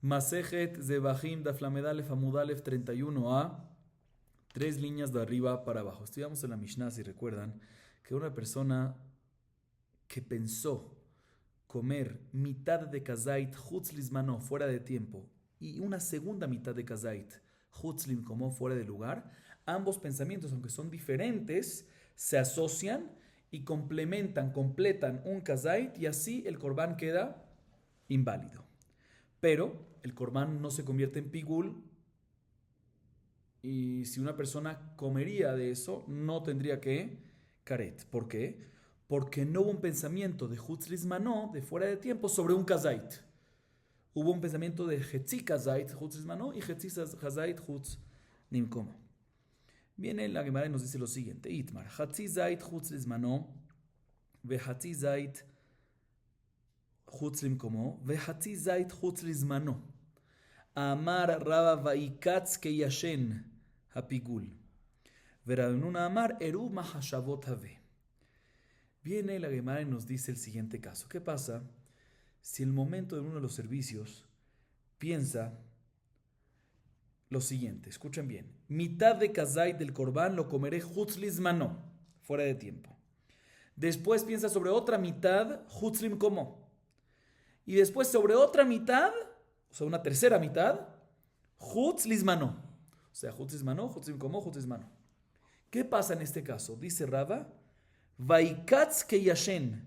Masejet Zebahim Daflamedalef Amudalef 31a, tres líneas de arriba para abajo. Estudiamos en la Mishnah, si recuerdan, que una persona que pensó comer mitad de kazait hutzlismano fuera de tiempo y una segunda mitad de kazait hutzlim como fuera de lugar, ambos pensamientos, aunque son diferentes, se asocian y completan un kazait y así el corbán queda inválido. Pero el corbán no se convierte en pigul y si una persona comería de eso, no tendría que karet. ¿Por qué? Porque no hubo un pensamiento de hutzlis mano, de fuera de tiempo, sobre un kazait. Hubo un pensamiento de hetzi kazait, hutzlis mano, y hetzi kazait, hutz nimkomo. Viene la Gemara y nos dice lo siguiente: Itmar, hatzi zait hutzlis mano, ve hatzi zait hutzlim como, ve hatzi zait hutzlis mano. Amar Raba Vaikatz que Yashen Hapigul. Veranuna Amar Eru Mahashavot Have. Viene la Gemara y nos dice el siguiente caso. ¿Qué pasa si el momento de uno de los servicios piensa lo siguiente? Escuchen bien. Mitad de kazait del corbán lo comeré hutzlis mano, fuera de tiempo. Después piensa sobre otra mitad, hutzlim como. Y después sobre otra mitad, o sea, una tercera mitad, hutzlis mano. O sea, hutzlis mano, hutzlim como, hutzlis mano. ¿Qué pasa en este caso? Dice Raba, Vaikatz que Yashen.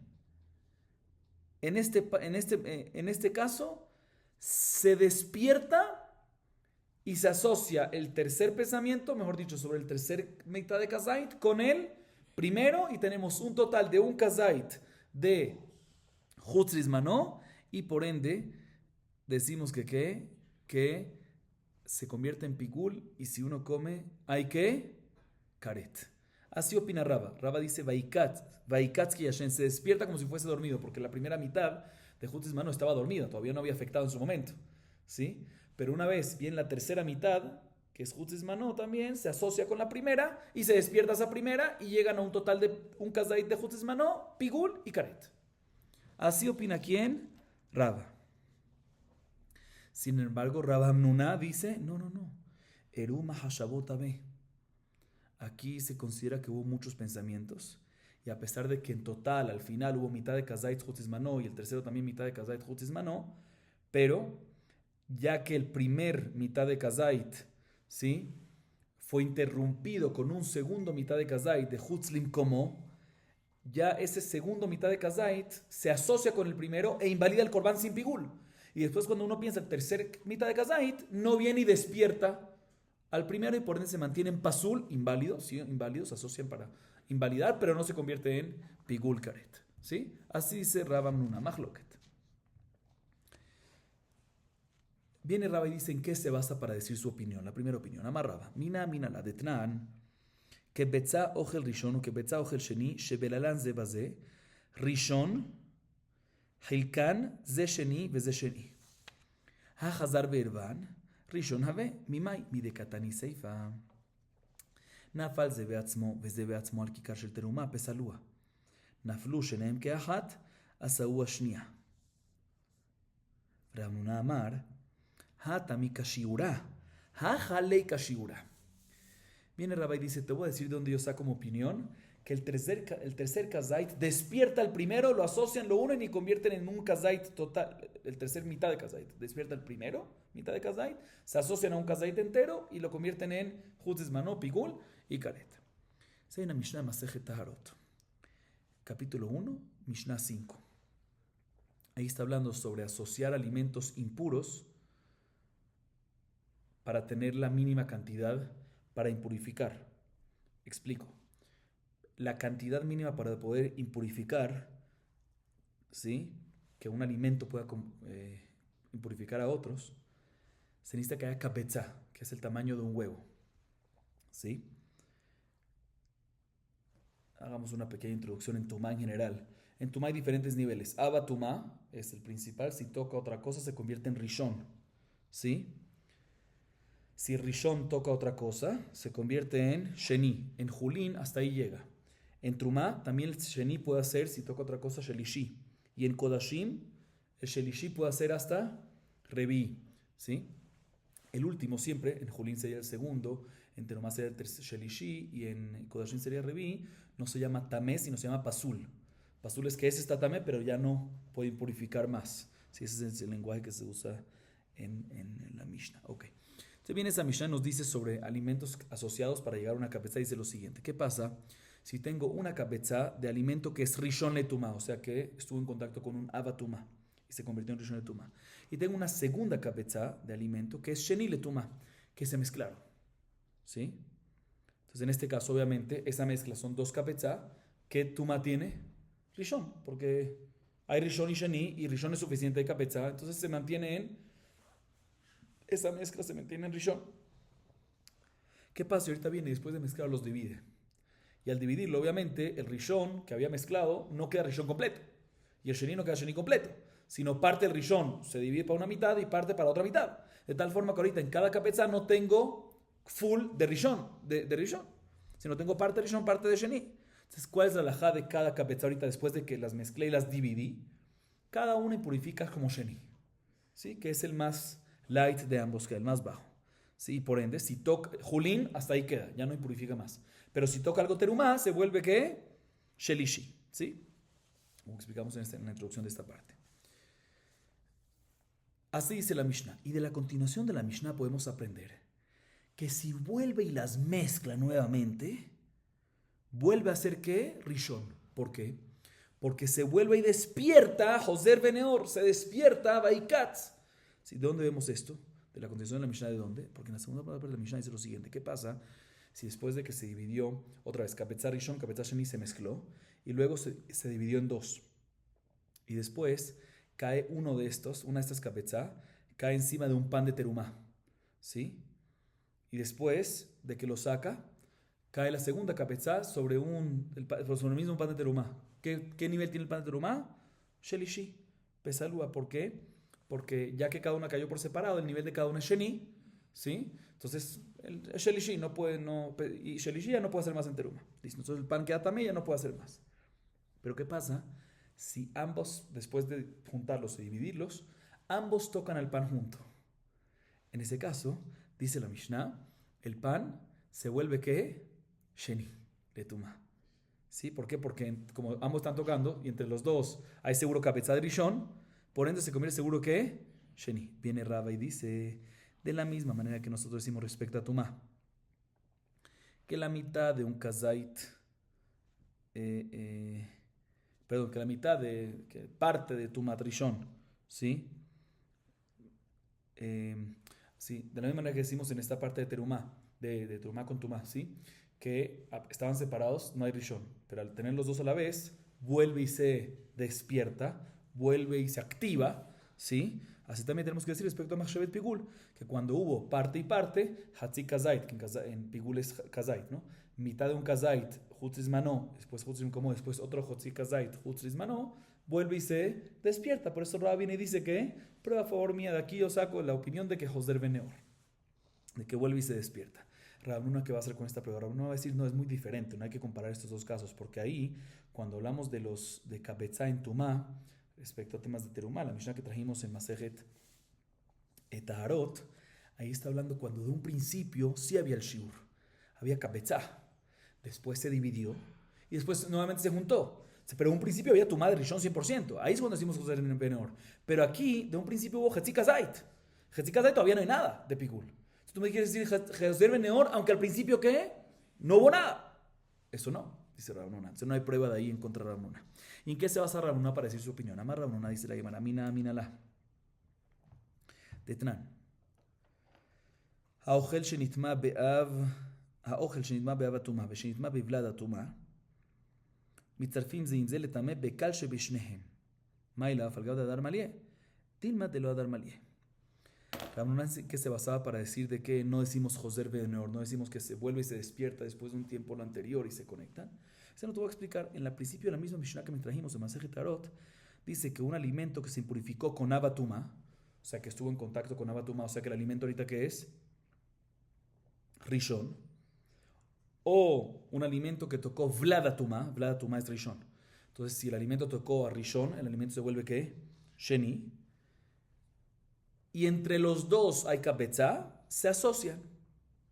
En este caso, se despierta y se asocia el tercer pensamiento, mejor dicho, sobre el tercer mitad de kazait, con el primero, y tenemos un total de un kazait de hutzlis mano, y por ende decimos que se convierte en pigul, y si uno come, hay que karet. Así opina Raba. Raba dice, Vaikatz que Yashen se despierta como si fuese dormido, porque la primera mitad de hutzlis mano estaba dormida, todavía no había afectado en su momento, ¿sí? Pero una vez viene la tercera mitad, que es hutzlis mano también, se asocia con la primera y se despierta esa primera y llegan a un total de un kazait de hutzlis mano, pigul y karet. Así opina ¿quién? Raba. Sin embargo, Rab Hamnuna dice, no. Eru mahashavot habe. Aquí se considera que hubo muchos pensamientos. Y a pesar de que en total, al final, hubo mitad de kazait hutzis mano y el tercero también mitad de kazait hutzis mano, pero ya que el primer mitad de kazait, ¿sí?, fue interrumpido con un segundo mitad de kazait de hutzlim como, ya ese segundo mitad de kazait se asocia con el primero e invalida el corbán sin pigul. Y después cuando uno piensa el tercer mitad de kazait, no viene y despierta al primero y por ende se mantiene en pasul, inválido, ¿sí? Inválidos se asocian para invalidar, pero no se convierte en pigul karet, ¿sí? Así dice Rabam Nuna, Mahloket. Viene Rabba y dice en qué se basa para decir su opinión, la primera opinión. Amar Rabba, mina la detnan, que betza ochel rishon o que betza ochel sheni, shebelalan ze baze, rishon, חילקן זה שני וזה שני. החזר בערבן, ראשון הווה, ממאי? מדקתני סיפה. נפל זה בעצמו וזה בעצמו על כיכר של תרומה, פסלוה. נפלו שניהם כאחת, עשאו השנייה. רב נונה אמר, התמי כשיעורה, החלי כשיעורה. Viene Rabbi y dice, te voy a decir de dónde yo saco mi opinión, que el tercer kazait despierta al primero, lo asocian, lo unen y convierten en un kazait total, el tercer mitad de kazait. Despierta el primero, mitad de kazait, se asocian a un kazait entero y lo convierten en hutzis mano, pigul y karet. Hay una Mishnah de Masejet Taharot, capítulo 1, Mishnah 5. Ahí está hablando sobre asociar alimentos impuros para tener la mínima cantidad para impurificar. Explico. La cantidad mínima para poder impurificar, ¿sí?, que un alimento pueda impurificar a otros, se necesita que haya kapetza, que es el tamaño de un huevo, ¿sí? Hagamos una pequeña introducción en Tumá en general. En Tumá hay diferentes niveles. Abba Tumá es el principal. Si toca otra cosa se convierte en Rishon, ¿sí? Si Rishon toca otra cosa, se convierte en Sheni. En Julín hasta ahí llega. En Trumá también el Sheni puede hacer, si toca otra cosa, Shelishi. Y en Kodashim, el Shelishi puede hacer hasta Revi. ¿sí? El último siempre, en Julín sería el segundo, en Terumá sería el Shelishi y en Kodashim sería Revi, no se llama Tamé, sino se llama Pasul. Pasul es que ese está Tamé, pero ya no puede impurificar más. ¿Sí? Ese es el lenguaje que se usa en la Mishnah. Ok. Entonces viene esa Mishnah y nos dice sobre alimentos asociados para llegar a una cabeza. Dice lo siguiente: ¿qué pasa si tengo una cabeza de alimento que es Rishon Letuma? O sea que estuvo en contacto con un Avatuma y se convirtió en Rishon Letuma. Y tengo una segunda cabeza de alimento que es Sheni Letuma, que se mezclaron. ¿Sí? Entonces en este caso obviamente esa mezcla son dos cabezas. ¿Qué Tuma tiene? Rishon, porque hay Rishon y Sheni y Rishon es suficiente de cabeza. Entonces se mantiene esa mezcla se mantiene en Rishon. ¿Qué pasa? Ahorita viene y después de mezclar los divide. Y al dividirlo, obviamente, el Rishon que había mezclado no queda Rishon completo. Y el Sheni no queda Sheni completo. Sino parte del Rishon se divide para una mitad y parte para otra mitad. De tal forma que ahorita en cada cabeza no tengo full de Rishon, de Rishon. Sino tengo parte de Rishon, parte de Sheni. Entonces, ¿cuál es la halajá de cada cabeza ahorita después de que las mezclé y las dividí? Cada una impurifica como Sheni. ¿Sí? Que es el más light de ambos, que es el más bajo. ¿Sí? Por ende, si toca Julín, hasta ahí queda, ya no impurifica más. Pero si toca algo terumá, se vuelve ¿qué? Shelishi. ¿Sí? Como explicamos en la introducción de esta parte. Así dice la Mishnah. Y de la continuación de la Mishnah podemos aprender que si vuelve y las mezcla nuevamente, vuelve a ser ¿qué? Rishon. ¿Por qué? Porque se vuelve y despierta Joser Beneor, se despierta Baikatz. ¿Sí? ¿De dónde vemos esto? De la continuación de la Mishnah, ¿de dónde? Porque en la segunda parte de la Mishnah dice lo siguiente: ¿qué pasa si después de que se dividió otra vez Kabetza Rishon, Kabetza Sheni se mezcló y luego se dividió en dos? Y después cae uno de estos, una de estas Kabetza, cae encima de un pan de terumá. ¿Sí? Y después de que lo saca, cae la segunda Kabetza sobre el mismo pan de terumá. ¿Qué nivel tiene el pan de terumá? Shelishi. Pesalúa. ¿Por qué? Porque ya que cada una cayó por separado, el nivel de cada una es Sheni, ¿sí? Entonces, el Shelishi y Shelishi ya no puede hacer más en teruma. Entonces el pan queda también, ya no puede hacer más. Pero ¿qué pasa si ambos, después de juntarlos y dividirlos, ambos tocan al pan junto? En ese caso, dice la Mishnah, el pan se vuelve ¿qué? Sheni, letuma. ¿Sí? ¿Por qué? Porque como ambos están tocando y entre los dos hay seguro cabeza de Rishon, por ende se convierte seguro que Sheni. Viene Rava y dice, de la misma manera que nosotros decimos respecto a Tumá, que la mitad de un kazait, que la mitad que parte de Tumá Rishon, ¿sí? Sí, de la misma manera que decimos en esta parte de Terumá, de Terumá con Tumá, ¿sí? Que estaban separados, no hay Rishon, pero al tener los dos a la vez, vuelve y se despierta, vuelve y se activa, ¿sí? Así también tenemos que decir respecto a Machshevet Pigul, que cuando hubo parte y parte, Hatzi Kazait, que en Pigul es Kazait, ¿no? Mitad de un Kazait, Hutzris Manó, después Hutzris como después otro Hatzi Kazait, Hutzris Manó, vuelve y se despierta. Por eso Rabbi viene y dice que, prueba a favor mía, de aquí yo saco la opinión de que Joser Beneor, de que vuelve y se despierta. Rabbi Nuna, ¿qué va a hacer con esta prueba? Rabbi Nuna va a decir, no, es muy diferente, no hay que comparar estos dos casos, porque ahí, cuando hablamos de Kabetza en Tumá, respecto a temas de Terumá, la Mishnah que trajimos en Masejet Taharot, ahí está hablando cuando de un principio sí había el Shiur, había Kabetza, después se dividió y después nuevamente se juntó. Pero en un principio había Tumá de Rishon 100%, ahí es cuando decimos Joser en Benor. Pero aquí, de un principio hubo Hetzi Kazait. Hetzi Kazait todavía no hay nada de Pigul. Entonces tú me quieres decir Joser Beneor, aunque al principio ¿qué? No hubo nada. Eso no, dice Rabnuna. Entonces no hay prueba de ahí en contra de Rabnuna. ¿Y en qué se basa Rabnuna para decir su opinión? Amar Rabnuna dice la Gemara, mina la. Tetnan. האוכל שנטמע באב הטומאה ושנטמע בבלד הטומאה מצטרפים זה עם זה לטמא בקל שבשניהם. מה אליו? על גב דהדר מליה. תלמד דלא הדר מליה. Rabnuna que se basaba para decir de que no decimos Joser Beneor, no decimos que se vuelve y se despierta después de un tiempo lo anterior y se conectan. Eso no te voy a explicar. En la principio de la misma Mishnah que me trajimos en Masejet Tarot, dice que un alimento que se impurificó con Abatuma, o sea que estuvo en contacto con Abatuma, o sea que el alimento ahorita que es Rishon, o un alimento que tocó Vladatuma es Rishon. Entonces, si el alimento tocó a Rishon, el alimento se vuelve ¿qué? Sheni. y entre los dos hay kapetza, se asocian.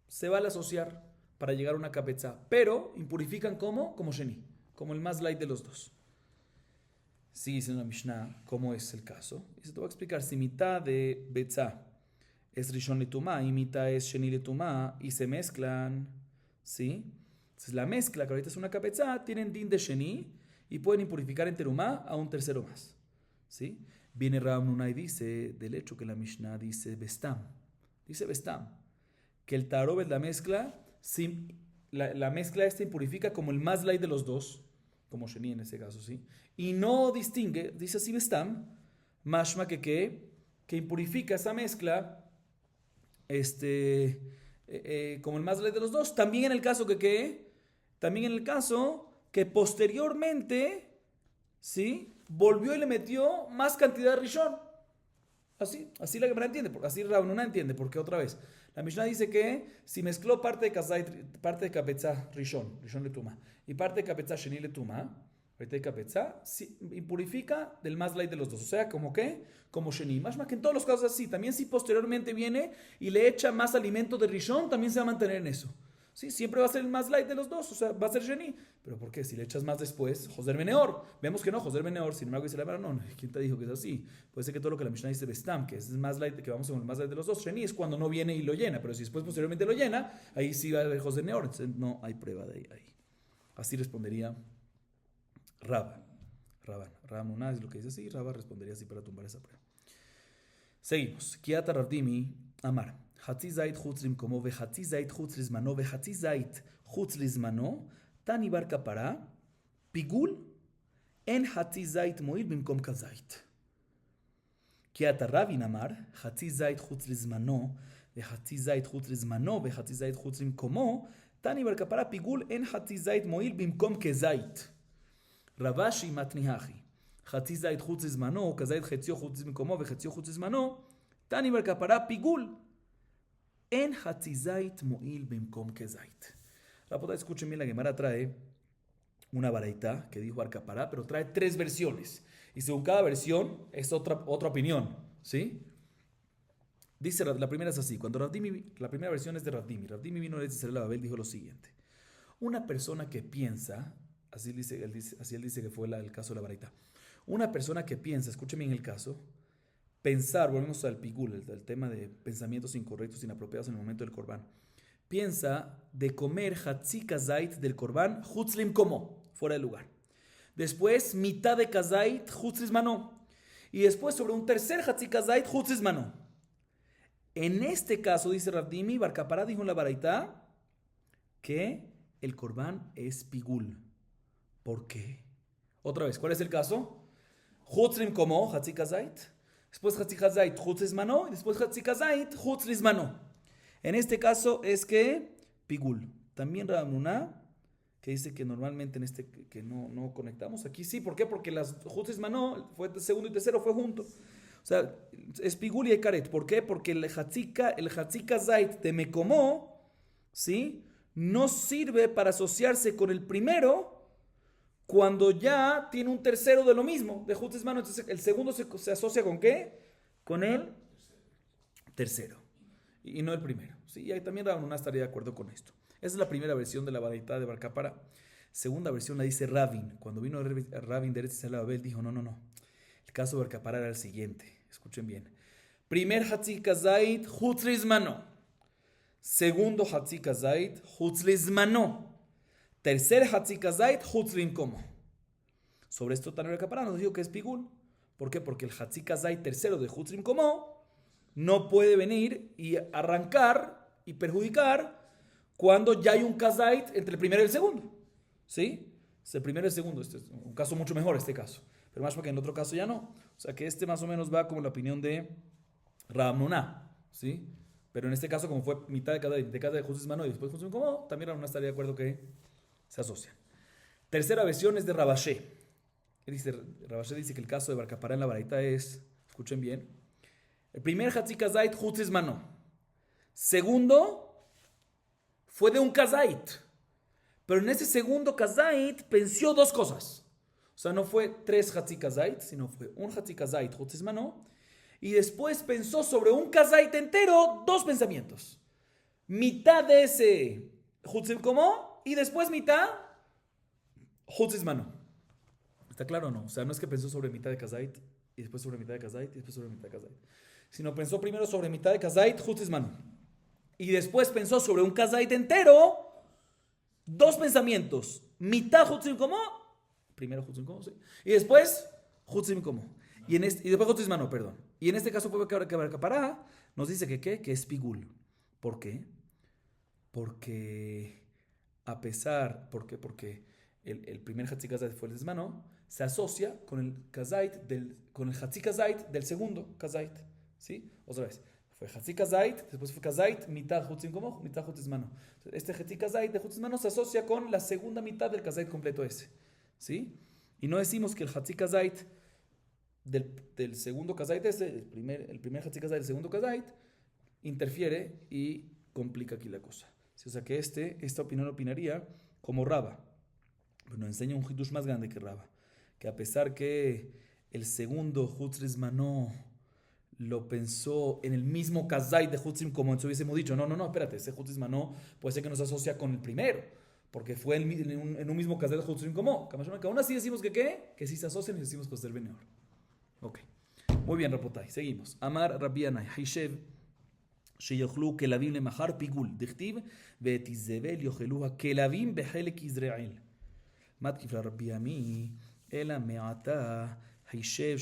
Se van a asociar para llegar a una kapetza. Pero impurifican como sheni, como el más light de los dos. Sigue diciendo la Mishnah cómo es el caso. Y se te va a explicar si mitad de betza es rishon letumá y mitad es sheni letumá y se mezclan, ¿sí? Entonces la mezcla, que ahorita es una kapetza, tienen din de sheni y pueden impurificar en terumá a un tercero más, ¿sí? Viene Rav Nuna y dice, del hecho que la Mishnah dice bestam, que el tarob es la mezcla, la mezcla esta impurifica como el más light de los dos, como sheni en ese caso, ¿sí? Y no distingue, dice así bestam, mashma que impurifica esa mezcla, como el más light de los dos. También en el caso que posteriormente, ¿sí? Volvió y le metió más cantidad de rishon. Así la Gemara entiende, así Rav Nuna entiende, porque otra vez, la Mishnah dice que si mezcló parte de kapetza rishon letuma, y parte de kapetza sheni letuma, parte de kapetza, impurifica del más light de los dos. O sea, como sheni. Más que en todos los casos así. También si posteriormente viene y le echa más alimento de rishon, también se va a mantener en eso. Sí, siempre va a ser el más light de los dos, o sea, va a ser sheni. ¿Pero por qué? Si le echas más después, Joser Beneor. Vemos que no, Joser Beneor, sin embargo dice la Gemara, no, ¿quién te dijo que es así? Puede ser que todo lo que la Mishnah dice Bestam, que es el más light, que vamos con el más light de los dos, sheni es cuando no viene y lo llena, pero si después posteriormente lo llena, ahí sí va a haber Joser Beneor, entonces no hay prueba de ahí. Así respondería Rav Nuna es lo que dice así, Rav respondería así para tumbar esa prueba. Seguimos. Kiata Ravdimi Amar. Hatzi zait chutz limkomo vehatzi zait chutz lizmano vehatzi zait chutz lizmano tani bar kapara pigul en hatzi zait moil bimkom kazait. Kiata Ravin Amar. Hatzi zait chutz lizmano vehatzi zait chutz lizmano vehatzi zait chutz limkomo tani bar kapara pigul en hatzi zait moil bimkom kazait. Ravashi matnihachi. חצי זית חוץ לזמנו, כזית חציו חוץ במקומו וחציו חוץ לזמנו, תני בר כפרה פיגול. אין חצי זית מועיל במקום כזית. Rapota, escuchen bien, la Gemara trae una baraita que dijo bar kapara, pero trae 3 versiones. Y según cada versión es otra opinión, ¿sí? Dice, la primera es así. La primera versión es de Ravdimi. Ravdimi vino de Israel a Babel, dijo lo siguiente. Una persona que piensa, así él dice que fue el caso de la baraita. Una persona que piensa, escúcheme en el caso, pensar, volvemos al pigul, el tema de pensamientos incorrectos, inapropiados en el momento del corbán. Piensa de comer hatzi kazait del corbán, hutzlim como, fuera del lugar. Después, mitad de kazait, hutzlis mano. Y después, sobre un tercer hatzi kazait, hutzlis mano. En este caso, dice Ravdimi, bar kapara dijo en la baraita que el corbán es pigul. ¿Por qué? Otra vez, ¿cuál es el caso? Hutzlim como, hatzi kazait. Después hatzi kazait, hutzlis mano. Y después hatzi kazait, hutzlis mano. En este caso es que pigul. También Rav Nuna, que dice que normalmente en que no conectamos aquí. Sí, ¿por qué? Porque las hutzlis mano, fue segundo y tercero, fue junto. O sea, es pigul y ekaret. ¿Por qué? Porque el hatzi kazait de mekomó, ¿sí? No sirve para asociarse con el primero cuando ya tiene un tercero de lo mismo, de hutzlis mano. Entonces el segundo se asocia ¿con qué? Con el tercero y no el primero. Sí, y ahí también Rav Nuna estaría de acuerdo con esto. Esa es la primera versión de la baraita de bar kapara. Segunda versión la dice Ravin. Cuando vino Ravin de Eretz Israel a Babel, dijo no. El caso de bar kapara era el siguiente. Escuchen bien. Primer hatzi kazait, hutzlis mano. Segundo hatzi kazait, hutzlis mano. Tercer hatzi kazait, hutzlim como. Sobre esto Tanya bar kapara nos dijo que es pigul. ¿Por qué? Porque el hatzi kazait tercero de hutzlim como no puede venir y arrancar y perjudicar cuando ya hay un kazait entre el primero y el segundo. ¿Sí? Es el primero y el segundo. Este es un caso mucho mejor, este caso. Pero más porque en el otro caso ya no. O sea que este más o menos va como la opinión de Rav Nuna. ¿Sí? Pero en este caso, como fue mitad de cada de hutzlis mano y después hutzlim como, también Rav Nuna estaría de acuerdo que se asocian. Tercera versión es de Rabashé. Rabashé dice que el caso de bar kapara en la baraita es, escuchen bien, el primer hatzi kazait, hutzlis mano. Segundo, fue de un kazait. Pero en ese segundo kazait venció 2 cosas. O sea, no fue 3 hatzi kazait, sino fue un hatzi kazait, hutzlis mano. y después pensó sobre un kazait entero, 2 pensamientos. Mitad de ese Hutzim Komo y después mitad Hutzis Mano. ¿Está claro o no? O sea, no es que pensó sobre mitad de kazait y después sobre mitad de kazait y después sobre mitad de kazait. Sino pensó primero sobre mitad de kazait, Hutzis Mano. Y después pensó sobre un kazait entero, 2 pensamientos. Mitad Hutzim Komo, primero Hutzim Komo, sí. Y después Hutzim Komo. Y después Hutzis Mano, perdón. Y en este caso fue Capará, nos dice que ¿qué? Que es Pigul. ¿Por qué? Porque porque el primer Hatzi Kazait fue el desmano, se asocia con el Kazait con el Hatzi Kazait del segundo Kazait. ¿Sí? Otra vez. Fue Hatzi Kazait, después fue Kazait, mitad Hutzim Komo, mitad Hutzis Mano. Este Hatzi Kazait de Hutzis Mano se asocia con la segunda mitad del Kazait completo ese. ¿Sí? Y no decimos que el Hatzi Kazait del segundo Kazait ese, el primer Hatzi Kazait del segundo Kazait, interfiere y complica aquí la cosa. O sea que esta opinión opinaría como Raba. Pero nos enseña un hidush más grande que Raba. Que a pesar que el segundo Hutzis Mano lo pensó en el mismo Kazait de Hutzim como en su hubiésemos dicho. No, espérate, ese Hutzis Mano puede ser que nos asocia con el primero, porque fue en un mismo Kazait de Hutzim como. Que aún así decimos que ¿qué? Que si se asocian y decimos que es el Beneor. Ok. Muy bien, Rapotai. Seguimos. Amar Rabbi Yanai. Haishev שיוכלו כלבים למחר פיגול, דכתיב ואת איזבל יאכלוה כלבים בחלק יזרעאל. מתקיף לרבי עמי, אלא מעתה הישב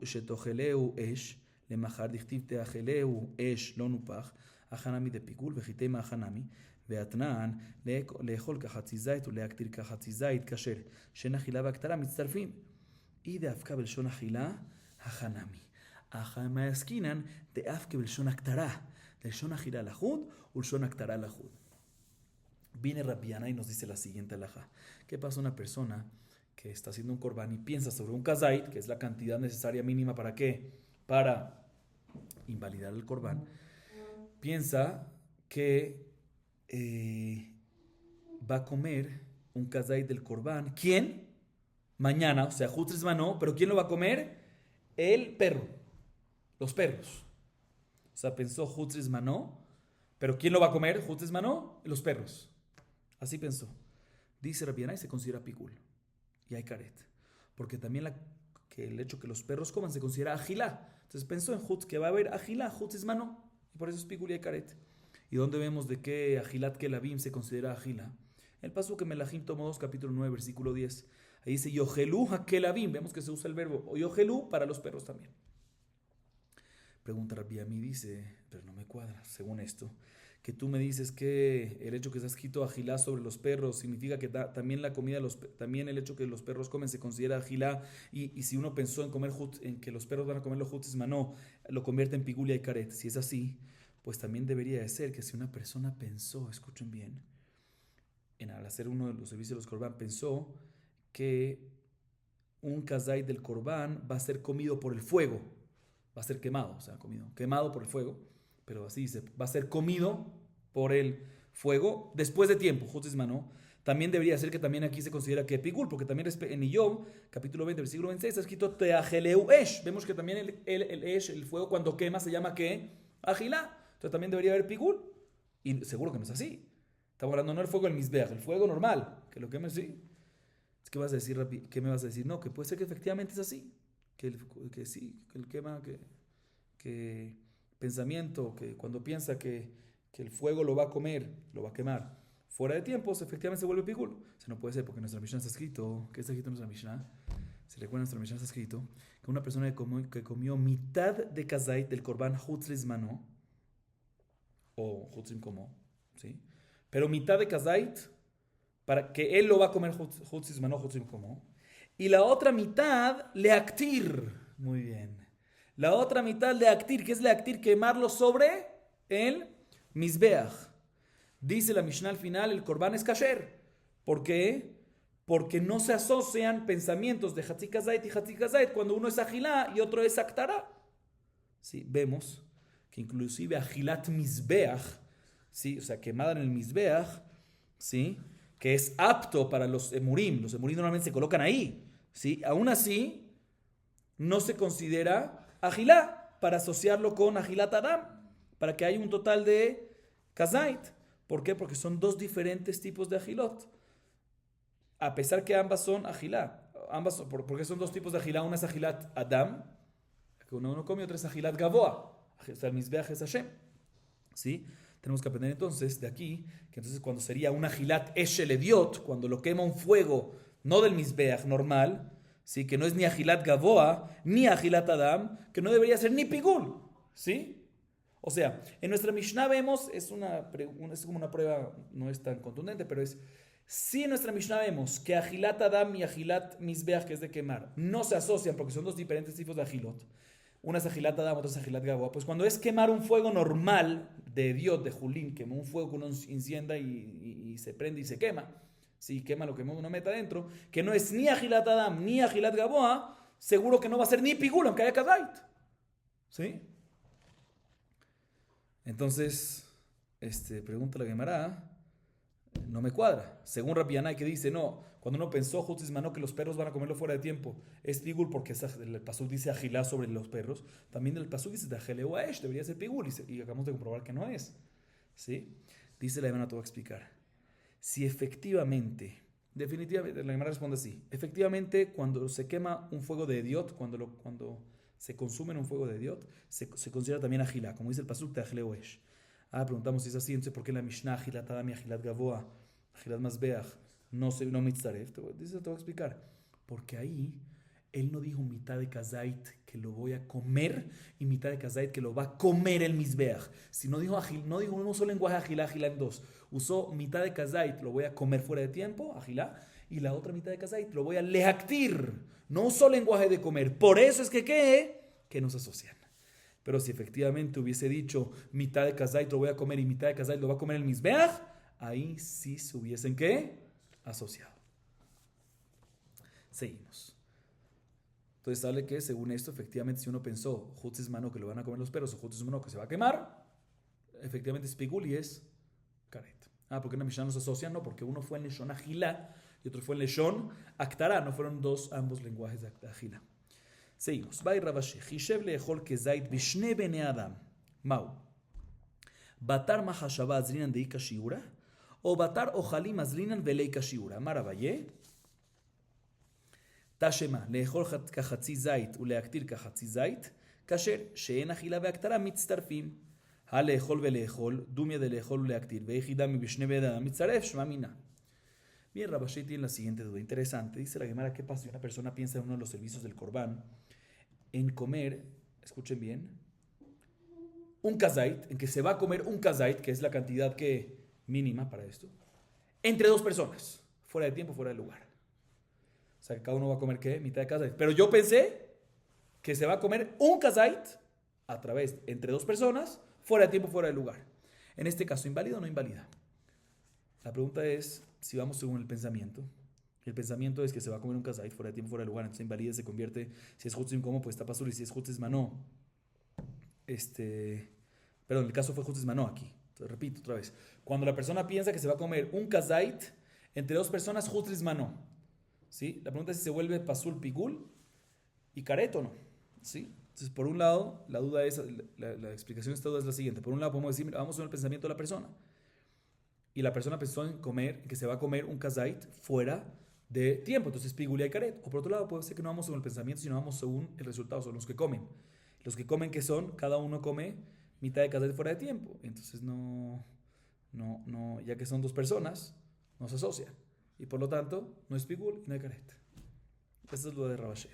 שתאכלהו אש, למחר דכתיב תאכלהו אש לא נופח, הכנמי דפיגול וחיתמה הכנמי, ואתנן לאכול כחצי זית ולהקטיר כחצי זית כשר, שאין אכילה והקטרה מצטרפים. אי דאבקה בלשון אכילה, הכנמי. החמה עסקינן דאבקה בלשון הקטרה. לשון אכילה לחוד ולשון הקטרה לחוד. Viene Rabbi Yanai y nos dice la siguiente alajá. ¿Qué pasa una persona que está haciendo un korban y piensa sobre un kazait, que es la cantidad necesaria mínima para qué? Para invalidar el korban. Piensa que va a comer un kazait del korban. ¿Quién? Mañana, o sea, Hutzis Mano, pero ¿quién lo va a comer? El perro. Los perros. O sea, pensó Hutzis Mano, pero ¿quién lo va a comer? Hutzis Mano, los perros. Así pensó. Dice Rabbi Yanai, se considera Pigul. Y hay caret. Porque también que el hecho que los perros coman se considera agilá. Entonces pensó en que va a haber agilá, Hutzis Mano. Y por eso es Pigul y hay caret. ¿Y dónde vemos de qué agilat kelavim se considera agilá? El pasuk que Melahim tomó 2, capítulo 9, versículo 10. Ahí dice Yohelú hakelavim. Vemos que se usa el verbo o Yohelú para los perros también. Pregunta Rabbi Ami, dice, pero no me cuadra, según esto, que tú me dices que el hecho que está escrito agilá sobre los perros significa que también la comida, también el hecho que los perros comen se considera agilá, y si uno pensó en que los perros van a comer los Hutzis Mano, lo convierte en pigulia y caret. Si es así, pues también debería de ser que si una persona pensó, escuchen bien, al hacer uno de los servicios de los Corban, pensó que un kazait del Corban va a ser comido por el fuego, va a ser quemado, o sea, quemado por el fuego, pero así dice, va a ser comido por el fuego después de tiempo, Hutzis Mano. También debería ser que también aquí se considera que Pigul, porque también en Iyov, capítulo 20, versículo 26, está escrito Teajeleu Esh. Vemos que también el Esh, el fuego, cuando quema, se llama ¿qué? Agilá. Entonces también debería haber Pigul. Y seguro que no es así. Estamos hablando no del fuego del Mizbeach, el fuego normal, que lo queme así. ¿Qué vas a decir, Rapi? ¿Qué me vas a decir? No, que puede ser que efectivamente es así. Que sí, que el quema, que pensamiento, que cuando piensa que el fuego lo va a comer, lo va a quemar, fuera de tiempos, efectivamente se vuelve pigul. Eso no puede ser porque en nuestra Mishnah está escrito, ¿qué está escrito en nuestra Mishnah? Si recuerdan, en nuestra Mishnah está escrito que una persona que comió mitad de kazait del korban hutzlis mano, o hutzim komo, ¿sí? Pero mitad de kazait, para que él lo va a comer hutzlis mano, hutzim komo, y la otra mitad leaktir, muy bien. La otra mitad leaktir, ¿qué es leaktir? Quemarlo sobre el mizbeach. Dice la Mishnah al final, el korban es kasher. ¿Por qué? Porque no se asocian pensamientos de Hatzi Kazait y Hatzi Kazait cuando uno es agilá y otro es aktara. Sí, vemos que inclusive agilat mizbeach, ¿sí? O sea, quemada en el mizbeach, ¿sí? Que es apto para los emurim. Los emurim normalmente se colocan ahí, ¿sí? Aún así, no se considera agilá. para asociarlo con Ajilat Adam, para que haya un total de Kazait. ¿Por qué? Porque son dos diferentes tipos de Ajilot. A pesar que ambas son Ajilá. Porque son dos tipos de Ajilá. Una es Ajilat Adam, que uno come, y otra es Ajilat Gavoa. O sea, el Mizbeach es Hashem. ¿Sí? Tenemos que aprender entonces de aquí, que entonces cuando sería un Ajilat Eshel Ediot, cuando lo quema un fuego, no del Mizbeach normal, ¿sí? Que no es ni Ajilat Gavoa, ni Ajilat Adam, que no debería ser ni Pigul, ¿sí? O sea, en nuestra Mishnah vemos, es como una prueba, no es tan contundente, pero es, si en nuestra Mishnah vemos que Ajilat Adam y Ajilat Mizbeach, que es de quemar, no se asocian porque son dos diferentes tipos de Ajilot, una es Ajilat Adam, otra es Ajilat Gavoa, pues cuando es quemar un fuego normal de Dios, de Julín, quemó un fuego que uno encienda y se prende y se quema, si quema lo que uno mete adentro, que no es ni Ajilat Adam ni Ajilat Gavoa, seguro que no va a ser ni Pigul, aunque haya Kazait. ¿Sí? Entonces, pregunta la Gemara, no me cuadra. Según Rabbi Yanai, que dice, no, cuando uno pensó, Jutzismanó, que los perros van a comerlo fuera de tiempo, es Pigul porque el pasuk dice Ajilá sobre los perros. También el pasuk dice Ajeleu Aesh, debería ser Pigul, y acabamos de comprobar que no es. ¿Sí? Dice la Gemara, te voy a explicar. Si efectivamente, definitivamente, la Gemara responde así, efectivamente, cuando se quema un fuego de Ediot, cuando se consume en un fuego de Ediot, se considera también Ajilá, como dice el pasuk de Ajeleu Aesh. Preguntamos si es así, entonces ¿por qué en la Mishnah Ajilat Adam y Ajilat Gavoa, Ajilat Mazbeach, no mitzaref? Te voy a explicar. Porque ahí él no dijo mitad de Kazait que lo voy a comer y mitad de Kazait que lo va a comer el Mizbeach. Sino dijo, no dijo un solo lenguaje Ajilá, Ajilá en dos. Usó mitad de Kazait, lo voy a comer fuera de tiempo, Ajilá, y la otra mitad de Kazait lo voy a lehaktir. No usó lenguaje de comer. Por eso es que no se asocian. Pero si efectivamente hubiese dicho mitad de Kazait lo voy a comer y mitad de Kazait lo va a comer el Mizbeach, ahí sí se hubiesen asociado. Seguimos. Entonces sale que según esto, efectivamente, si uno pensó Jutzismano que lo van a comer los perros o Jutzismano que se va a quemar, efectivamente es Pigul y es Karet. Porque en la Mishnah no se asocian, no, porque uno fue en Leshon Ajilá y otro fue en Leshon Aktara, no fueron ambos lenguajes de Ajilá. seguimos. Vai Ravashi, Hishev leechol kezait bishne bene Adam. Mau. Batar mahashava azrinan deika shiura, o batar ojalim azrinan veleika shiura. Maravaye. Tashema, leechol kachatzi zait, uleaktir kachatzi zait, kasher, she'en achila veaktara mitztarfim. הלאכול ולאכול, דומיה דלאכול ולהקטיר, ויחידה מבשני בן מצטרף, שמע מינה. Bien, Rabashi tiene la siguiente duda interesante. Dice la Gemara, ¿qué pasa si una persona piensa en uno de los servicios del Corbán en comer, escuchen bien, un kazait, en que se va a comer un kazait, que es la cantidad mínima para esto, entre dos personas, fuera de tiempo, fuera de lugar? O sea, que cada uno va a comer, ¿qué? Mitad de kazait. Pero yo pensé que se va a comer un kazait a través, entre dos personas, fuera de tiempo, fuera de lugar. En este caso, ¿invalida o no invalida? La pregunta es, si vamos según el pensamiento. El pensamiento es que se va a comer un kazait fuera de tiempo, fuera de lugar. Entonces invalida, se convierte, si es Hutzim como, pues está pasur, y si es Hutzim manó. Perdón, el caso fue Hutzim manó aquí. Entonces, repito otra vez. Cuando la persona piensa que se va a comer un kazait entre dos personas, Hutzim manó. ¿Sí? La pregunta es si se vuelve pasul pigul y caret o no. ¿Sí? Entonces, por un lado, la duda es, la explicación de esta duda es la siguiente. Por un lado, podemos decir, vamos a ver el pensamiento de la persona. Y la persona pensó en que se va a comer un kazait fuera de tiempo. Entonces, pigul y caret. O por otro lado, puede ser que no vamos según el pensamiento, sino vamos según el resultado, son los que comen. Los que comen, ¿qué son? Cada uno come mitad de kazait fuera de tiempo. Entonces, ya que son dos personas, no se asocia. Y por lo tanto, no es pigul y no hay caret. Esta es lo de Rabashi.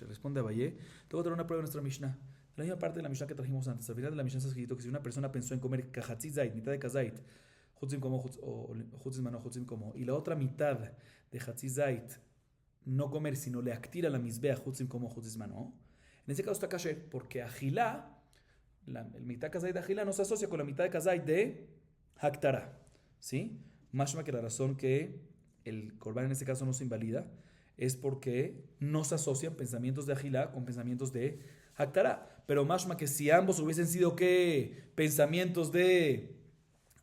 Responde a Valle. Te voy a traer una prueba de nuestra Mishnah. La misma parte de la Mishnah que trajimos antes. Al final de la Mishnah está escrito que si una persona pensó en comer kachatzi zait, mitad de kazait, Hutzim como, o Hutzim mano, Hutzim como, y la otra mitad de Hatzi Zait no comer, sino le actira la misbea Hutzim como, Hutzim mano, en ese caso está kasher, porque Ajilá, el mitad Kazait de Ajilá no se asocia con la mitad de Kazait de Haktara. ¿Sí? Mashma que la razón que el Korban en este caso no se invalida es porque no se asocian pensamientos de Ajilá con pensamientos de Haktara. Pero Mashma que si ambos hubiesen sido ¿qué? Pensamientos de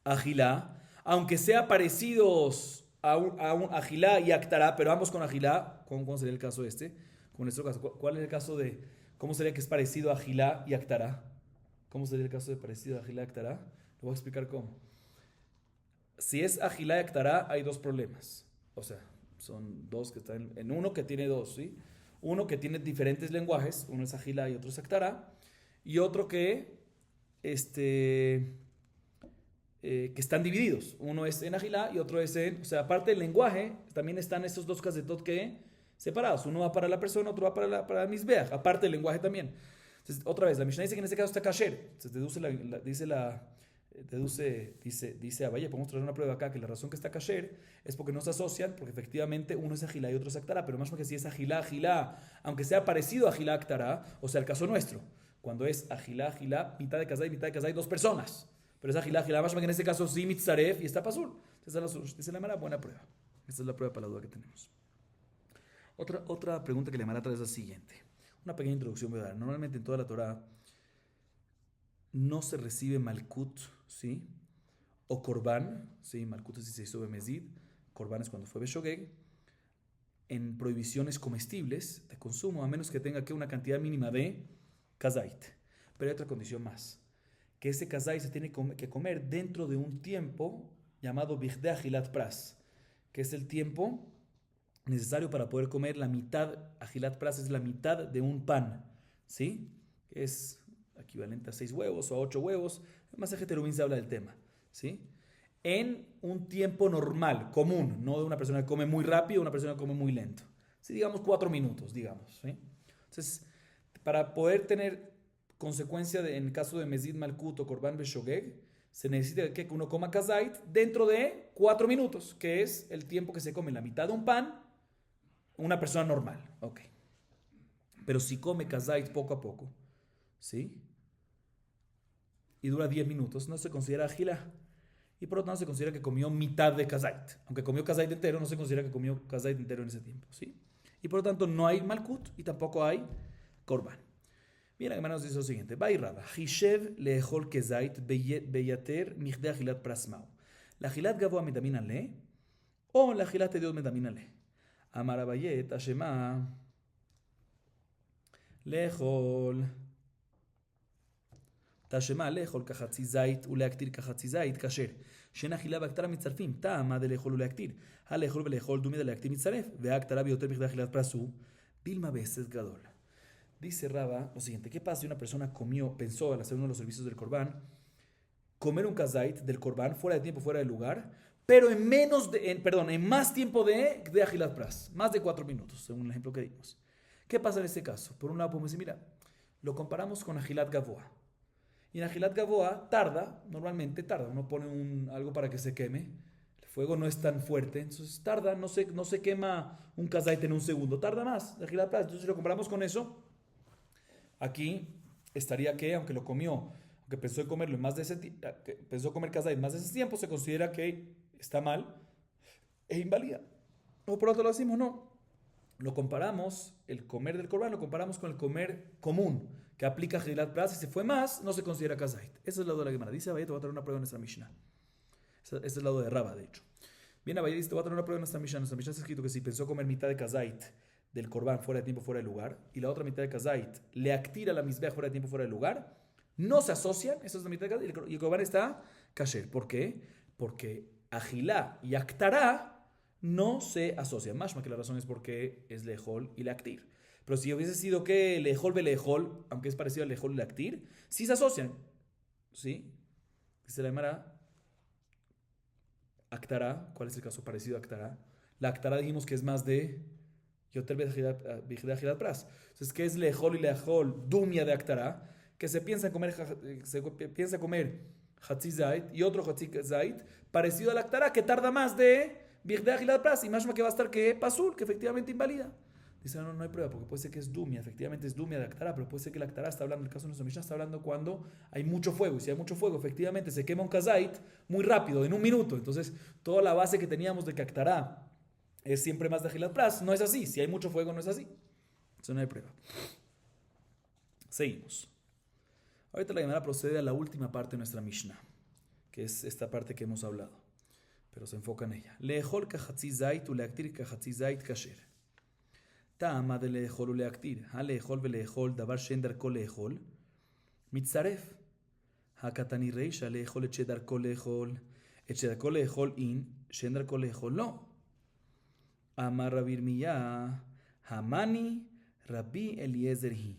Ajilá, aunque sean parecidos a un Ajilá y Aktará, pero ambos con Ajilá, ¿cómo sería el caso este? Como en nuestro caso, ¿cuál es el caso de ¿Cómo sería que es parecido a Agilá y Aktará? ¿Cómo sería el caso de parecido a Agilá y Aktará? Lo voy a explicar cómo. Si es Agilá y Aktará, hay dos problemas. O sea, son dos que están en uno que tiene dos, ¿sí? Uno que tiene diferentes lenguajes, uno es Agilá y otro es Aktará, y otro que están divididos. Uno es en Agilá y otro es en... O sea, aparte del lenguaje, también están estos dos casetot que separados. Uno va para la persona, otro va para el Mizbeach. Aparte del lenguaje también. Entonces, otra vez, la Mishnah dice que en este caso está kasher. Entonces, dice Abaye, podemos traer una prueba acá, que la razón que está kasher es porque no se asocian, porque efectivamente uno es Agilá y otro es Aktará, pero más que si es Agilá, aunque sea parecido a Agilá, Aktará, o sea, el caso nuestro, cuando es Agilá, mitad de Kazay, dos personas. Pero es Agilá, más que en este caso sí mitzaref y está pasul. Esa es la mera buena prueba. Esta es la prueba para la duda que tenemos. Otra pregunta que le Mara trae es la siguiente. Una pequeña introducción voy a dar. Normalmente en toda la Torah no se recibe malkut, ¿sí? O korban, ¿sí? Malkut es si se hizo bemezid, korban es cuando fue beshogeg, en prohibiciones comestibles de consumo, a menos que tenga que una cantidad mínima de kazait. Pero hay otra condición más, que ese kazait se tiene que comer dentro de un tiempo llamado bigde agilat pras, que es el tiempo necesario para poder comer la mitad. Agilat pras es la mitad de un pan, ¿sí? Es equivalente a 6 huevos o a 8 huevos. El Masejet Terubín se habla del tema, ¿sí? En un tiempo normal, común, no de una persona que come muy rápido o una persona que come muy lento. Sí, digamos 4 minutos, digamos, ¿sí? Entonces, para poder tener consecuencia en caso de Mezid Malkut o Korban Beshogeg, se necesita que uno coma kazait dentro de 4 minutos, que es el tiempo que se come la mitad de un pan una persona normal. Ok. Pero si come kazait poco a poco, ¿sí? Y dura 10 minutos, no se considera agila. Y por lo tanto se considera que comió mitad de kazait. Aunque comió kazait entero, no se considera que comió kazait entero en ese tiempo, ¿sí? Y por lo tanto no hay malkut y tampoco hay korban. Mira, hermanos, dice lo siguiente. Bairraba. Hishev leechol kezait beyater michde agilat prasmao. La agilat gavoa metamina le o la agilat de Dios metamina le. Amar Abayet Ashema לאכול תשמע לאכול כחצי זית ולהקטיר כחצי זית כשר שאין אכילה והקטרה מצטרפים טעמה דלאכול ולהקטיר הלאכול ולאכול דומי דלהקטיר מצטרף והקטרה ביותר מכדי אכילת פרס הוא דילמה בהסת גדול. Dice Raba lo siguiente: ¿qué pasa si una persona pensó al hacer uno de los servicios del Corbán, comer un kazait del Corbán fuera de tiempo, fuera de lugar, pero en más tiempo de Agilat Pras, más de 4 minutos, según el ejemplo que dimos? ¿Qué pasa en este caso? Por un lado podemos decir, mira, lo comparamos con Agilat Gavoa. Y en Agilat Gavoa normalmente tarda, uno pone algo para que se queme, el fuego no es tan fuerte, entonces tarda, no se quema un kazait en un segundo, tarda más de Agilat Pras. Entonces si lo comparamos con eso, aquí estaría que, aunque pensó en comerlo en más de pensó comer kazait en más de ese tiempo, se considera que está mal e invalida. O por otro lado decimos, no, lo comparamos, el comer del Corban lo comparamos con el comer común, que aplica Gilat Pras, y si fue más, no se considera kazait. Ese es el lado de la Gemara. Dice Abayet, te voy a traer una prueba en nuestra Mishnah. Ese es el lado de Raba, de hecho. Bien, Abayet dice, te voy a traer una prueba en nuestra Mishnah. En nuestra Mishnah está escrito que si pensó comer mitad de kazait del Corban fuera de tiempo, fuera de lugar, y la otra mitad de kazait le actira la misbea fuera de tiempo, fuera de lugar, no se asocian, esa es la mitad de kazait, y el Corban está kasher. ¿Por qué? Porque agilá y aktará no se asocian. Más que la razón es porque es lejol y lactir. Pero si hubiese sido que lejol ve lejol, aunque es parecido a lejol y lactir, sí se asocian. ¿Sí? Dice la Gemara, aktará, ¿cuál es el caso parecido a aktará? La aktará dijimos que es más de yoter bejidat pras. Entonces, ¿qué es lejol y lejol? Dumia de aktará, que se piensa comer hatzi zait y otro hatzi zait parecido al aktará, que tarda más de Birde Agilat Pras, y más que va a estar que Pasul, que efectivamente invalida. Dice, no hay prueba, porque puede ser que es Dumia, efectivamente es Dumia de Aktará, pero puede ser que la Aktará está hablando, el caso de nuestra Mishnah está hablando cuando hay mucho fuego, y si hay mucho fuego, efectivamente se quema un kazait muy rápido, en un minuto. Entonces, toda la base que teníamos de que Aktará es siempre más de Agilat Pras, no es así. Si hay mucho fuego, no es así. Eso no hay prueba. Seguimos. Ahorita la Gemara procede a la última parte de nuestra Mishnah, que es esta parte que hemos hablado, pero se enfoca en ella. Leejol kahatzi zait u leaktir kahatzi zait kasher. Ta'ama de leejol uleaktir. Ha leejol veleejol davar she'en darko leejol. Mitzaref. Hakatani reisha leejol eche darko leejol. Eche darko leejol in she'en darko leejol no. Amar Rabbi Irmiyah. Hamani Rabbi Eliezer hi.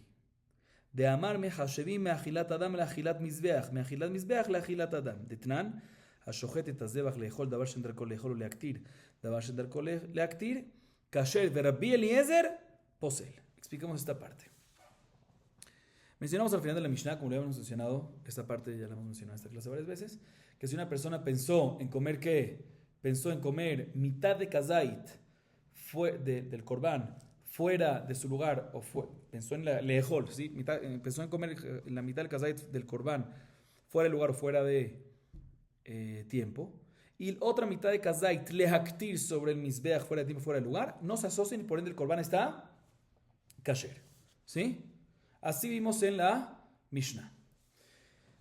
De amar mehashevim meachilat adam leachilat mizbeach. Meachilat mizbeach leachilat adam. Detnan. השוחט את הזבח לאכול דבר שאין דרכו לאכול ולהקטיר, דבר שאין דרכו להקטיר, כאשר ורבי אליעזר פוסל. Explicamos esta parte. Mencionamos al final de la Mishnah, como lo habíamos mencionado, esta parte ya la hemos mencionado en esta clase varias veces, que si una persona pensó en comer ¿qué? Pensó en comer mitad de kazait del corbán fuera de su lugar, o pensó en la leejol, ¿sí? Pensó en comer la mitad del kazait del corbán fuera del lugar o fuera de tiempo, y otra mitad de kazait lehaktir sobre el mizbeach fuera de tiempo, fuera del lugar, no se asocian y por ende el corbán está kasher. ¿Sí? Así vimos en la Mishnah.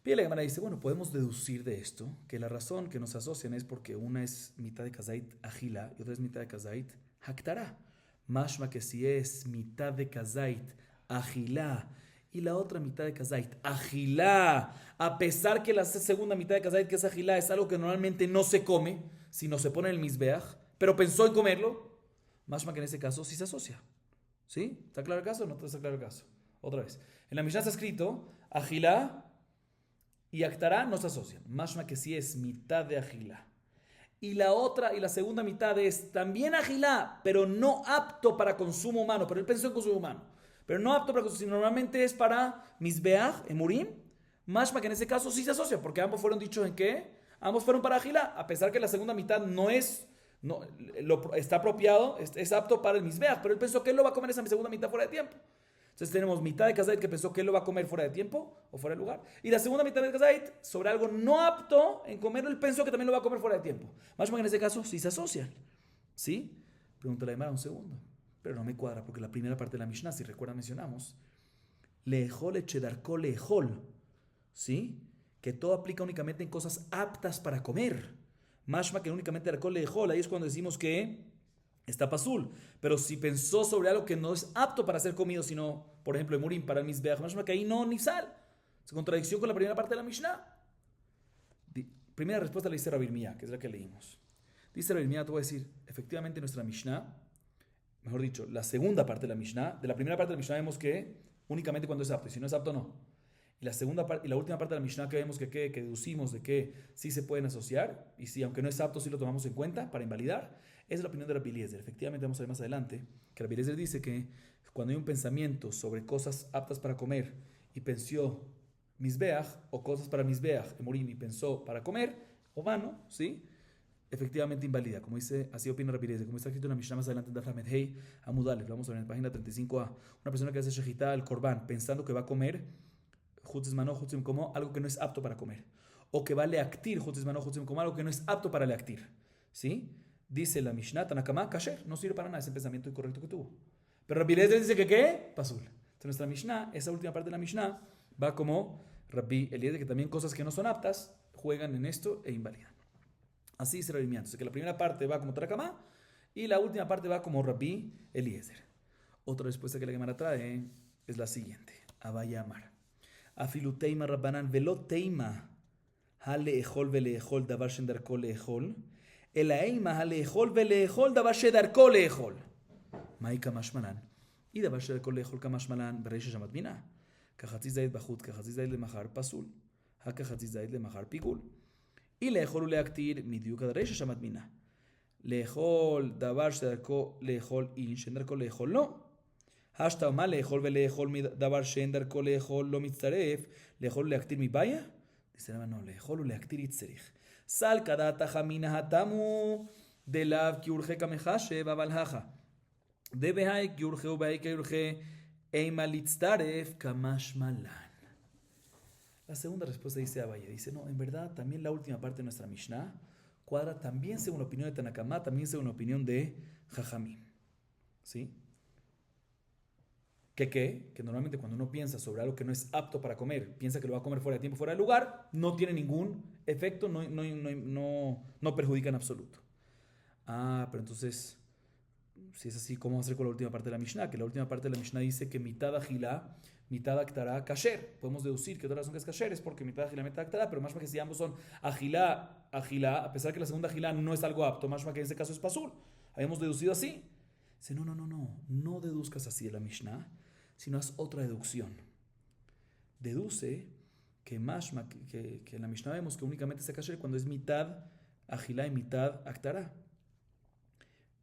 Pide la Gemara dice, bueno, podemos deducir de esto que la razón que nos asocian es porque una es mitad de kazait agila y otra es mitad de kazait haktara. Mashma que si es mitad de kazait agila y la otra mitad de kazait agilá, a pesar que la segunda mitad de kazait que es agilá es algo que normalmente no se come, sino se pone en el mizbeach, pero pensó en comerlo, más que en ese caso sí se asocia. ¿Sí? ¿Está claro el caso o no está claro el caso? Otra vez. En la Mishnah está escrito agilá y aktará no se asocian. Más que sí es mitad de agilá. Y la otra y la segunda mitad es también agilá, pero no apto para consumo humano, pero él pensó en consumo humano. Pero no apto para consumir, normalmente es para misbeach, emurim, mashma que en ese caso sí se asocia, porque ambos fueron dichos en qué, ambos fueron para agila, a pesar que la segunda mitad no está apropiado, es apto para el misbeach, pero él pensó que él lo va a comer esa segunda mitad fuera de tiempo. Entonces tenemos mitad de kazait que pensó que él lo va a comer fuera de tiempo o fuera de lugar, y la segunda mitad de kazait sobre algo no apto en comerlo, él pensó que también lo va a comer fuera de tiempo. Mashma que en ese caso sí se asocian. ¿Sí? Pregúntale a Aymara un segundo. Pero no me cuadra, porque la primera parte de la Mishnah, si recuerdan, mencionamos, leejol echedarko leejol, ¿sí? Que todo aplica únicamente en cosas aptas para comer. Mashma que únicamente darko leejol, ahí es cuando decimos que está pasul. Pero si pensó sobre algo que no es apto para ser comido, sino, por ejemplo, emurim para el mizbeach, mashma que ahí no, ni sal. Es contradicción con la primera parte de la Mishnah. Primera respuesta la dice Rabbi Irmiyah, que es la que leímos. Dice Rabbi Irmiyah, te voy a decir, efectivamente nuestra Mishnah, mejor dicho, la segunda parte de la Mishnah, de la primera parte de la Mishnah vemos que únicamente cuando es apto, y si no es apto, no. Y la segunda parte y la última parte de la Mishnah que vemos que deducimos de que sí se pueden asociar, y si aunque no es apto, sí lo tomamos en cuenta para invalidar, es la opinión de Rabbi Eliezer. Efectivamente, vamos a ver más adelante que Rabbi Eliezer dice que cuando hay un pensamiento sobre cosas aptas para comer y pensó misbeach, o cosas para misbeach, emurim, y pensó para comer, o mano, ¿sí? Efectivamente invalida, como dice, así opina Rabbi Eliezer, como está escrito en la Mishnah más adelante en Daf Lamed Hei Amud Aleph, lo vamos a ver en la página 35a. Una persona que hace shechitá al corbán pensando que va a comer chutzis mano, chutzim como algo que no es apto para comer, o que va a leaktir chutzis mano, chutzim como algo que no es apto para leaktir, ¿sí? Dice la Mishnah, Tanakama, kasher, no sirve para nada ese pensamiento incorrecto que tuvo. Pero Rabbi Eliezer dice que ¿qué? Pasul. Entonces nuestra Mishnah, esa última parte de la Mishnah, va como Rabbi Eliezer, que también cosas que no son aptas juegan en esto e invalidan. Así se Rabbi. Entonces que la primera parte va como Tanakama y la última parte va como Rabbi Eliezer. Otra respuesta que la Gemara trae es la siguiente. Abaya Amar. Afilu teima rabbanan velo teima haleechol veleechol davar shendarko leechol elaeima haleechol veleechol davar shedarko leechol mai kamashmalan y davar shedarko leechol kamashmalan bereisha shamat bina kachatzis zayit bachut kachatzis zayit lemachar pasul hakachatzis zayit lemachar pigul y leechol uleaktir midiuk bereisha shamat bina leechol davar shedarko leechol in shendarko leechol no השתא מה לאכול ולאכול מדבר שאין דרכו לאכול לא מצטרף, לאכול ולהקטיר מבעיה? dice no, לאכול ולהקטיר יצטריך. סלקא דעתך מינא התמו דלאו כי אורכי כמחשב אבל הכא. דבהאי כי אורכי ובהאי כי אורכי אימה להצטרף כמשמע לן. La segunda respuesta dice Abaye, dice no, en verdad también la última parte de nuestra Mishnah cuadra también según la opinión de Tanakama, también según la opinión de Jajamim. ¿Sí? Que normalmente cuando uno piensa sobre algo que no es apto para comer, piensa que lo va a comer fuera de tiempo, fuera de lugar, no tiene ningún efecto, no perjudica en absoluto. Pero entonces si es así, ¿cómo hacer con la última parte de la Mishnah? Que la última parte de la Mishnah dice que mitad agilá, mitad actará, kasher. Podemos deducir que otra razón que es kasher es porque mitad agilá, mitad actará, pero más que si ambos son agilá, agilá, a pesar que la segunda agilá no es algo apto, más que en este caso es pasul. Habíamos deducido así. Dice, no deduzcas así de la Mishnah, sino haz otra deducción. Deduce que mashma, que en la Mishnah vemos que únicamente está kasher cuando es mitad agilá y mitad actará.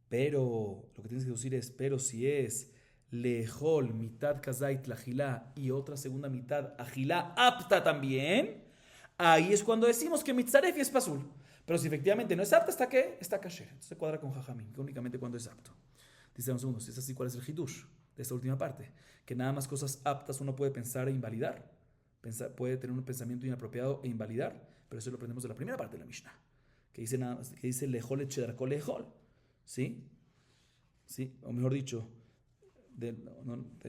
Pero lo que tienes que deducir es, pero si es lejol mitad kazait la agilá y otra segunda mitad agilá apta también, ahí es cuando decimos que mitzaref y es pasul. Pero si efectivamente no es apta, ¿está qué? Está kasher. Entonces se cuadra con jajamim, que únicamente cuando es apto. Dice un segundo, si es así, ¿cuál es el hidush de esta última parte? Que nada más cosas aptas uno puede pensar e invalidar. Puede tener un pensamiento inapropiado e invalidar, pero eso lo aprendemos de la primera parte de la Mishnah, que dice lejol echedarko lejol. ¿Sí? ¿Sí? O mejor dicho, de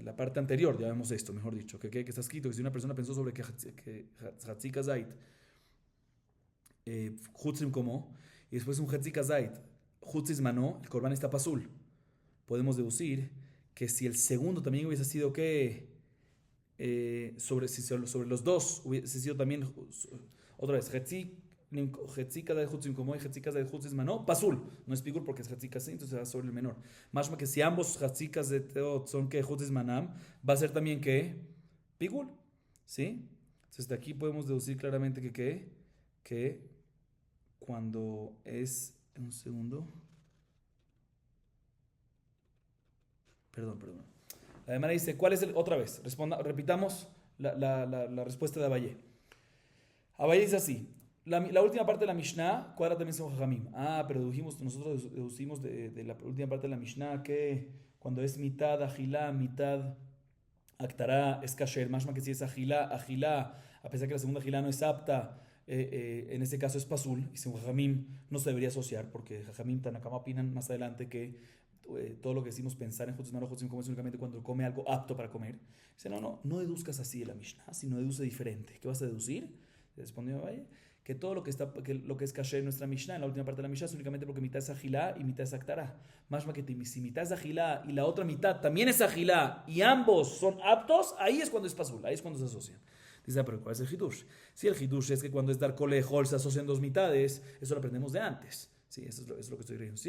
la parte anterior, ya vemos esto, mejor dicho, que está escrito que si una persona pensó sobre que Hatzika Zait, Hutzim como, y después un Hatzika Zait, Hutzis Mano, el Corban está pasul. Podemos deducir que si el segundo también hubiese sido que sobre los dos hubiese sido también otra vez Hetzika de Hutzim como y Hetzika de Hutzis Mano, pasul, no es pigur porque es Hetzika sí, entonces va sobre el menor. Más que si ambos Hetzikas de Teot son que Hutzis Manam, va a ser también que pigur, ¿sí? Entonces de aquí podemos deducir claramente que cuando es, un segundo, perdón. La demanda dice, ¿cuál es el? Otra vez, repitamos la respuesta de Abaye. Abaye dice así, la última parte de la Mishnah, cuadra también son Jajamim. Pero nosotros deducimos de la última parte de la Mishnah que cuando es mitad agilá, mitad actará, es kasher, más que si es agilá, a pesar que la segunda agilá no es apta, en este caso es pasul, y sin Jajamim no se debería asociar, porque Jajamim Tanakama opinan más adelante que todo lo que decimos pensar en Jotzim Mano, Jotzim como es únicamente cuando come algo apto para comer. Dice, no deduzcas así de la Mishnah, sino deduce diferente. ¿Qué vas a deducir? Respondió Valle, que todo lo que es kasher en nuestra Mishnah, en la última parte de la Mishnah, es únicamente porque mitad es agilá y mitad es actará. Más que si mitad es agilá y la otra mitad también es agilá y ambos son aptos, ahí es cuando es pasul, ahí es cuando se asocian. Dice, pero ¿cuál es el hidush? Si el hidush es que cuando es dar kolehol se asocian dos mitades, eso lo aprendemos de antes. Sí, eso es lo que estoy creyendo.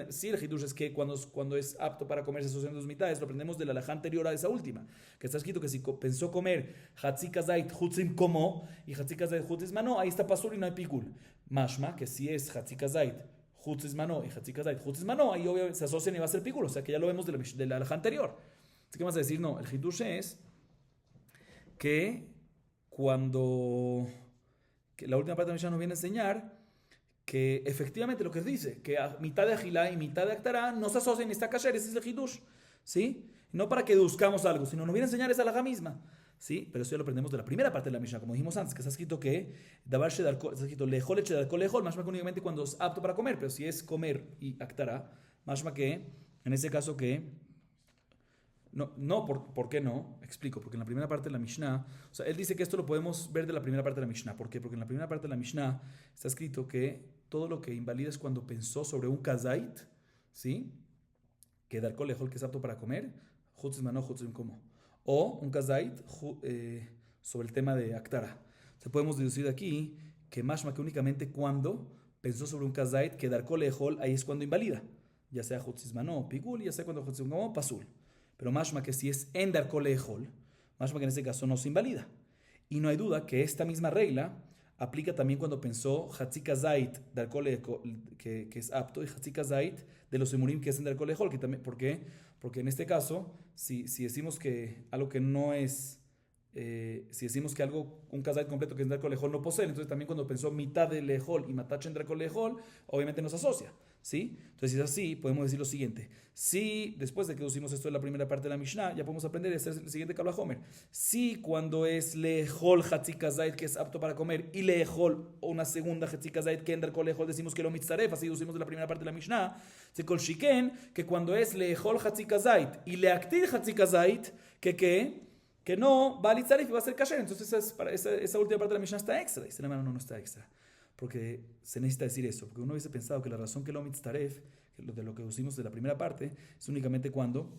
Sí, el hidush es que cuando es apto para comer se asocian dos mitades, lo aprendemos de la halajá anterior a esa última, que está escrito que si pensó comer hatzika zait hutzim como y hatzika zait hutzim mano, ahí está pasul y no hay pikul. Mashma, que si es hatzika zait hutzim mano y hatzika zait hutzim mano, ahí obviamente se asocian y va a ser pikul, o sea que ya lo vemos de la halajá anterior. Así que vamos a decir, no, el hidush es que que la última parte de la Mishnah nos viene a enseñar que efectivamente lo que dice, que a mitad de agilá y mitad de actará no se asocian y está kasher, ese es el hidush, ¿sí? No para que deduzcamos algo, sino nos viene a enseñar esa halajá misma, ¿sí? Pero eso ya lo aprendemos de la primera parte de la Mishnah, como dijimos antes, que está escrito que davar shedarko, está escrito lejol shedarko lejol, más que únicamente cuando es apto para comer, pero si es comer y actará, más que en ese caso que ¿por qué no? Explico, porque en la primera parte de la Mishnah, o sea, él dice que esto lo podemos ver de la primera parte de la Mishnah. ¿Por qué? Porque en la primera parte de la Mishnah está escrito que todo lo que invalida es cuando pensó sobre un kazait, ¿sí? Que dar kolehol que es apto para comer, hutzim mano, hutzim como. O un kazait sobre el tema de aktara. O sea, podemos deducir de aquí que mashma que únicamente cuando pensó sobre un kazait que dar kolehol, ahí es cuando invalida. Ya sea hutzim mano, pigul, ya sea cuando hutzim como, pasul. Pero mashma que si es endar kolehol, mashma que en este caso no se invalida. Y no hay duda que esta misma regla aplica también cuando pensó hatzika zait dar kolehol, que es apto, y hatzika zait de los emurim que es endar kolehol, que también, ¿por qué? Porque en este caso, si decimos que algo que no es, si decimos que un kazait completo que es endar kolehol no posee, entonces también cuando pensó mitad de lehol y matach endar kolehol, obviamente nos asocia. ¿Sí? Entonces, si es así, podemos decir lo siguiente. Si, después de que decimos esto de la primera parte de la Mishnah, ya podemos aprender, este es el siguiente Kabbalah Homer. Si cuando es lehol hatzika zait, que es apto para comer, y lehol, o una segunda hatzika zait, que ender kol lehol, decimos que lo mitzaref, así decimos de la primera parte de la Mishnah, se kol shiken, que cuando es lehol hatzika zait, y leaktir hatzika zait, que no va a litzaref y va a ser kasher. Entonces, esa última parte de la Mishnah está extra. Dice la mano, no está extra. Porque se necesita decir eso. Porque uno hubiese pensado que la razón que lo mitzaref, de lo que pusimos de la primera parte, es únicamente cuando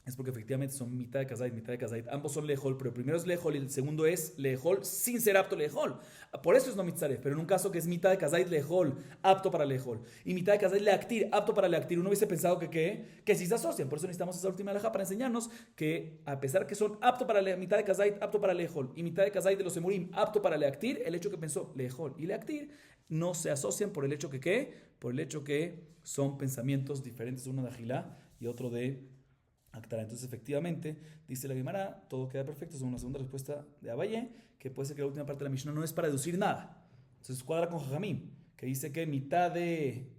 es porque efectivamente son mitad de kazait, mitad de kazait. Ambos son lejol, pero el primero es lejol y el segundo es lejol sin ser apto lejol. Por eso es no mitzaref, pero en un caso que es mitad de kazait lejol, apto para lejol, y mitad de kazait leactir, apto para leactir, uno hubiese pensado que sí se asocian. Por eso necesitamos esa última alhaja para enseñarnos que a pesar que son apto para mitad de kazait, apto para lejol, y mitad de kazait de los emurim, apto para leactir, el hecho que pensó lejol y leactir no se asocian por el hecho que ¿qué? Por el hecho que son pensamientos diferentes, uno de agilá y otro de Actara. Entonces, efectivamente, dice la Gemara, todo queda perfecto. Es una segunda respuesta de Abaye, que puede ser que la última parte de la Mishnah no es para deducir nada. Entonces, cuadra con Jajamim, que dice que mitad de.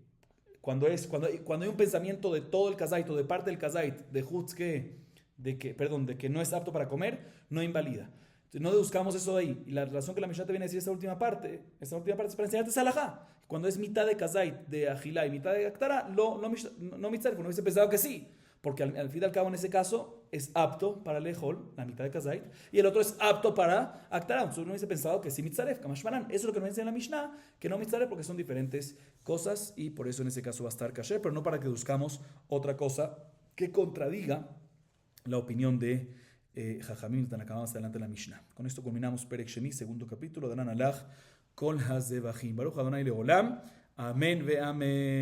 Cuando hay un pensamiento de todo el kazait o de parte del kazait, de Hutz de que no es apto para comer, no invalida. Entonces, no deduzcamos eso de ahí. Y la razón que la Mishnah te viene a decir esta última parte es para enseñarte Salahá. Cuando es mitad de kazait, de Agilá y mitad de Actara, no mitzaref, no hubiese pensado que sí. Porque al fin y al cabo, en ese caso, es apto para lejol, la mitad de kazait, y el otro es apto para actará. Entonces uno hubiese pensado que sí mitzaref, kamashmaran. Eso es lo que nos dice en la Mishnah, que no mitzaref porque son diferentes cosas, y por eso en ese caso va a estar kasher, pero no para que buscamos otra cosa que contradiga la opinión de Jajamim, tan acabamos adelante en la Mishnah. Con esto culminamos Perek Sheni, segundo capítulo, de Nan Alach, Kol Hazevachim. Baruch Adonai Leolam. Amén ve amén.